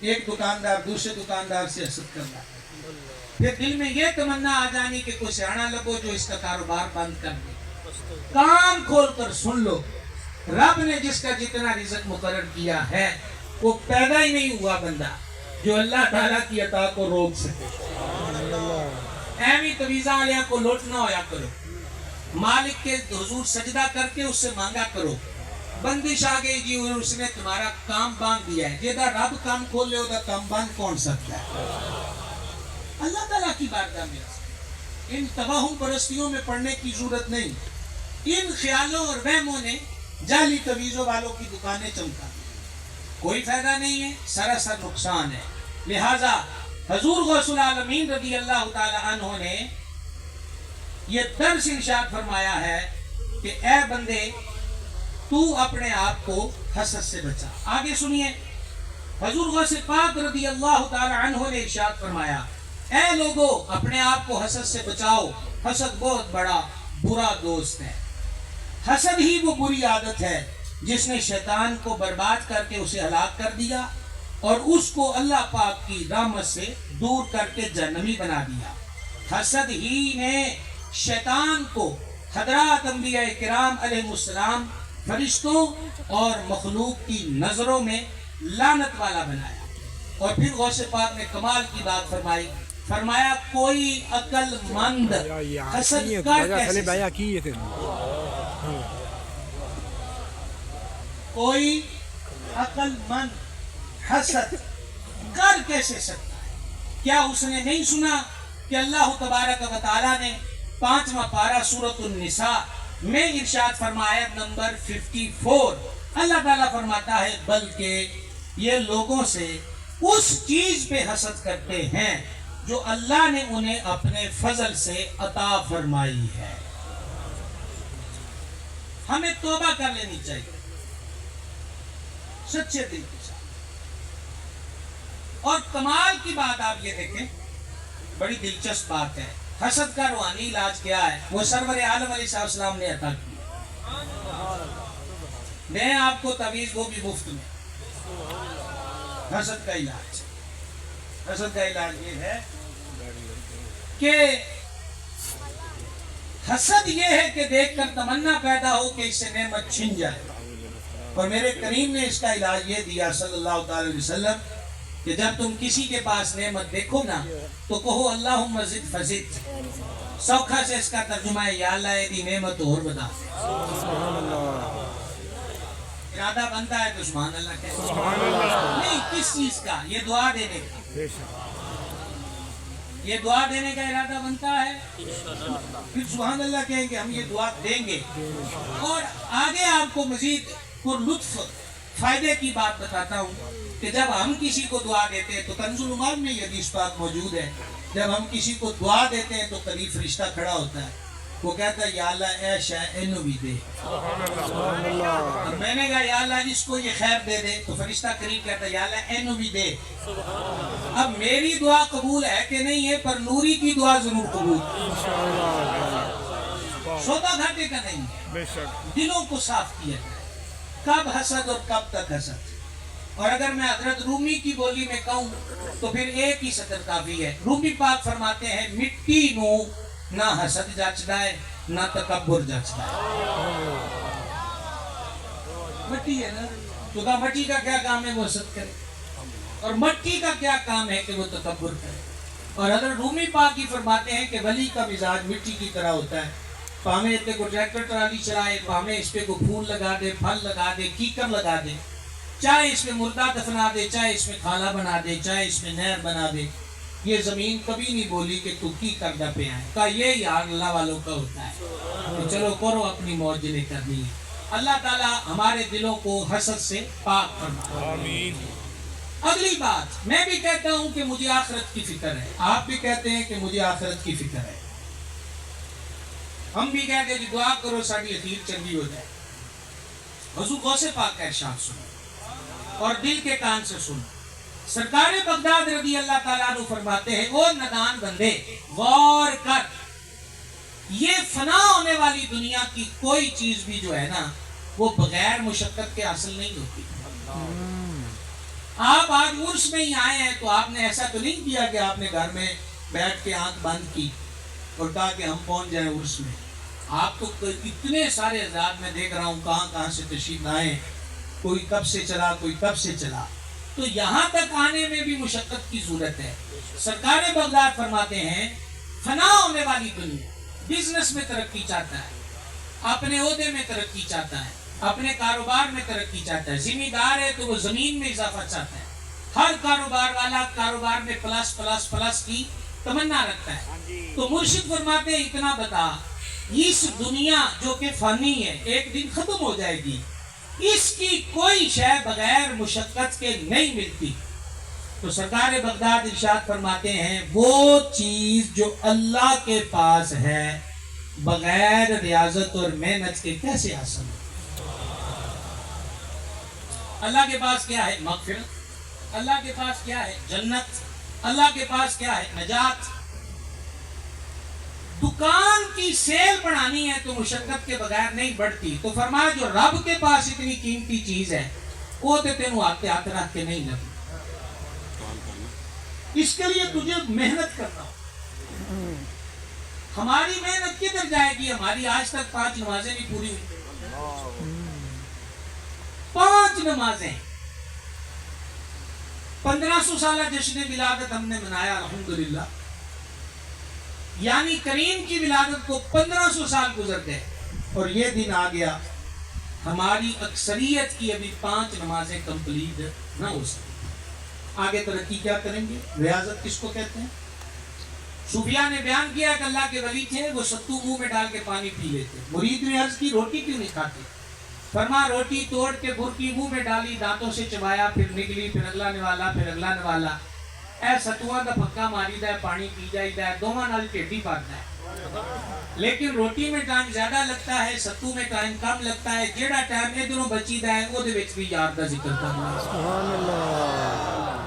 ایک دکاندار دوسرے دکاندار سے حسد کرنا ہے، پھر دل میں یہ تمنا آ جانی کہ کوئی سیانا لگو جو اس کا کاروبار بند کر دے۔ کان کھول کر سن لو، رب نے جس کا جتنا رزق مقرر کیا ہے وہ پیدا ہی نہیں ہوا بندہ جو اللہ تعالیٰ کی عطا کو روک سکے۔ ایویں تویزہ علیہ کو لوٹنا ہویا کرو، مالک کے حضور سجدہ کر کے اس سے مانگا کرو۔ بندش آ گئی جی اور اس نے تمہارا کام باندھ دیا ہے، جیدہ رب کام کھول لے ہوتا کام باندھ کون سکتا ہے؟ اللہ تعالیٰ کی بارگاہ میں ان توہم پرستیوں میں پڑنے کی ضرورت نہیں۔ ان خیالوں اور وہموں نے جعلی تویزوں والوں کی دکانیں چمکا دی، کوئی فائدہ نہیں ہے، سراسر نقصان ہے۔ لہٰذا حضور غوث العالمین رضی اللہ تعالی عنہ نے یہ درس ارشاد فرمایا ہے کہ اے بندے تو اپنے آپ کو حسد سے بچا۔ آگے سنیے، حضور غوث پاک رضی اللہ تعالی عنہ نے ارشاد فرمایا اے لوگو اپنے آپ کو حسد سے بچاؤ، حسد بہت بڑا برا دوست ہے۔ حسد ہی وہ بری عادت ہے جس نے شیطان کو برباد کر کے اسے ہلاک کر دیا اور اس کو اللہ پاک کی رحمت سے دور کر کے جہنمی بنا دیا۔ حسد ہی نے شیطان کو حضرات انبیاء کرام علیہ السلام، فرشتوں اور مخلوق کی نظروں میں لعنت والا بنایا۔ اور پھر غوث پاک نے کمال کی بات فرمائی، فرمایا کوئی عقل مند حسد کر کیسے سکتا، کوئی عقل مند حسد کر کیسے سکتا ہے؟ کیا اس نے نہیں سنا کہ اللہ تبارک و تعالیٰ نے 5واں پارہ سورۃ النساء میں ارشاد فرمایا نمبر 54، اللہ تعالیٰ فرماتا ہے بلکہ یہ لوگوں سے اس چیز پہ حسد کرتے ہیں جو اللہ نے انہیں اپنے فضل سے عطا فرمائی ہے۔ ہمیں توبہ کر لینی چاہیے سچے دل کے ساتھ۔ اور کمال کی بات آپ یہ دیکھیں، بڑی دلچسپ بات ہے، حسد کا روحانی علاج کیا ہے وہ سرور عالم علیہ السلام نے عطا کیا۔ میں آپ کو تعویذ وہ بھی مفت میں۔ حسد کا علاج، حسد کا علاج یہ ہے کہ حسد یہ ہے کہ دیکھ کر تمنا پیدا ہو کہ اس سے نعمت چھن جائے، اور میرے کریم نے اس کا علاج یہ دیا صلی اللہ تعالی علیہ وسلم کہ جب تم کسی کے پاس نعمت دیکھو نا تو کہو اللہم زد فزد۔ سوکھا سے اس کا ترجمہ ہے یا اللہ دی نعمت اور بتا۔ ارادہ بنتا ہے تو سبحان اللہ کہتے ہیں، نہیں کس چیز کا؟ یہ دعا دینے کا، یہ دعا دینے کا ارادہ بنتا ہے، پھر سبحان اللہ کہیں کہ ہم یہ دعا دیں گے۔ اور آگے آپ کو مزید پر لطف فائدے کی بات بتاتا ہوں کہ جب ہم کسی کو دعا دیتے ہیں تو کنز الایمان میں یہ حدیث پاک موجود ہے، جب ہم کسی کو دعا دیتے ہیں تو قریب فرشتہ کھڑا ہوتا ہے، وہ کہتا ہے یا اللہ اے شاہ اینو بھی دے۔ اور میں نے کہا یا اللہ اس کو یہ خیر دے دے، تو فرشتہ قریب کہتا ہے یا اللہ اینو بھی دے۔ اب میری دعا قبول ہے کہ نہیں ہے، پر نوری کی دعا ضرور قبول سودا گھاٹے کا نہیں ہے۔ دلوں کو صاف کیا جائے، کب حسد اور کب تک حسد۔ اور اگر میں حضرت رومی کی بولی میں کہوں تو پھر ایک ہی سطر کافی ہے۔ رومی پاک فرماتے ہیں مٹی نو نہ حسد جچدا ہے نہ تکبر جچدا ہے۔ مٹی ہے نا، تو کہا مٹی کا کیا کام ہے وہ حسد کرے، اور مٹی کا کیا کام ہے کہ وہ تکبر کرے۔ اور حضرت رومی پاک ہی فرماتے ہیں کہ ولی کا مزاج مٹی کی طرح ہوتا ہے، پامے اتنے کو ٹریکٹر ٹرالی چلائے، پامے اس پہ کو پھول لگا دے، پھل لگا دے، کیکر لگا دے، چاہے اس میں مردہ دفنا دے، چاہے اس میں کھانا بنا دے، چاہے اس میں نہر بنا دے، یہ زمین کبھی نہیں بولی کہ تو کی کردہ پہ آئے۔ کہا یہ حال اللہ والوں کا ہوتا ہے کہ چلو کرو اپنی موج جنہیں کرنی ہے۔ اللہ تعالیٰ ہمارے دلوں کو حسد سے پاک فرمائے۔ آمین۔ اگلی بات، میں بھی کہتا ہوں کہ مجھے آخرت کی فکر ہے، آپ بھی کہتے ہیں کہ مجھے آخرت کی فکر ہے، ہم بھی کہتے ہیں کہ دعا کرو ساڑی اخیر چنگی ہو جائے۔ حضور غوث پاک کا ارشاد سنو اور دل کے کان سے سنو۔ سرکار بغداد رضی اللہ تعالیٰ عنہ فرماتے ہیں او ندان بندے غور کر، یہ فنا ہونے والی دنیا کی کوئی چیز بھی جو ہے نا وہ بغیر مشقت کے حاصل نہیں ہوتی۔ آپ آج آج عرس میں ہی آئے ہیں تو آپ نے ایسا تو نہیں کیا کہ آپ نے گھر میں بیٹھ کے آنکھ بند کی اور کہا کہ ہم پہنچ جائیں عرس میں. آپ تو اتنے سارے حضرات میں دیکھ رہا ہوں کہاں سے تشریف لائے, کوئی کب سے چلا کوئی کب سے چلا. تو یہاں تک آنے میں بھی مشقت کی ضرورت ہے. سرکار بغداد فرماتے ہیں فنا ہونے والی دنیا بزنس میں ترقی چاہتا ہے, اپنے عہدے میں ترقی چاہتا ہے, اپنے کاروبار میں ترقی چاہتا ہے, ذمہ دار ہے تو وہ زمین میں اضافہ چاہتا ہے. ہر کاروبار والا کاروبار میں پلس پلس پلس کی تمنا رکھتا ہے. تو مرشد فرماتے ہیں اتنا بتا, اس دنیا جو کہ فانی ہے ایک دن ختم ہو جائے گی, اس کی کوئی شے بغیر مشقت کے نہیں ملتی. تو سرکار بغداد ارشاد فرماتے ہیں وہ چیز جو اللہ کے پاس ہے بغیر ریاضت اور محنت کے کیسے حاصل ہو. اللہ کے پاس کیا ہے؟ مغفرت. اللہ کے پاس کیا ہے؟ جنت. اللہ کے پاس کیا ہے؟ نجات. دکان کی سیل بڑھانی ہے تو مشقت کے بغیر نہیں بڑھتی. تو فرمایا جو رب کے پاس اتنی قیمتی چیز ہے وہ تو تینوں ہاتھ رکھ کے نہیں لگی, اس کے لیے تجھے محنت کرنا ہو. ہماری محنت کدھر جائے گی؟ ہماری آج تک 5 نمازیں نہیں پوری ہوئی. 5 نمازیں 1500 سالہ جشن ولادت ہم نے منایا الحمدللہ, یعنی کریم کی ولادت کو 1500 سال گزر گئے اور یہ دن آ گیا ہماری اکثریت کی ابھی 5 نمازیں کمپلیٹ نہ ہو سکی. آگے ترقی کیا کریں گے؟ ریاضت کس کو کہتے ہیں؟ صوفیاء نے بیان کیا کہ اللہ کے ولی تھے وہ ستو منہ میں ڈال کے پانی پی لیتے. مرید نے عرض کی روٹی کیوں نہیں کھاتے؟ فرما روٹی توڑ کے برکی منہ میں ڈالی, دانتوں سے چبایا, پھر نکلی, پھر اگلا نوالا, پھر اگلا نوالا. اے ستواں دا پکا ماری دا ہے, پانی پی جائی دا ہے, دوواں نال ٹیڈی پاتا ہے. لیکن روٹی میں ٹائم زیادہ لگتا ہے, ستو میں ٹائم کم لگتا ہے. جیڑا ٹائم ادھروں بچی دا ہے وہ دے وچ بھی یار دا ذکر کرنا. سبحان اللہ.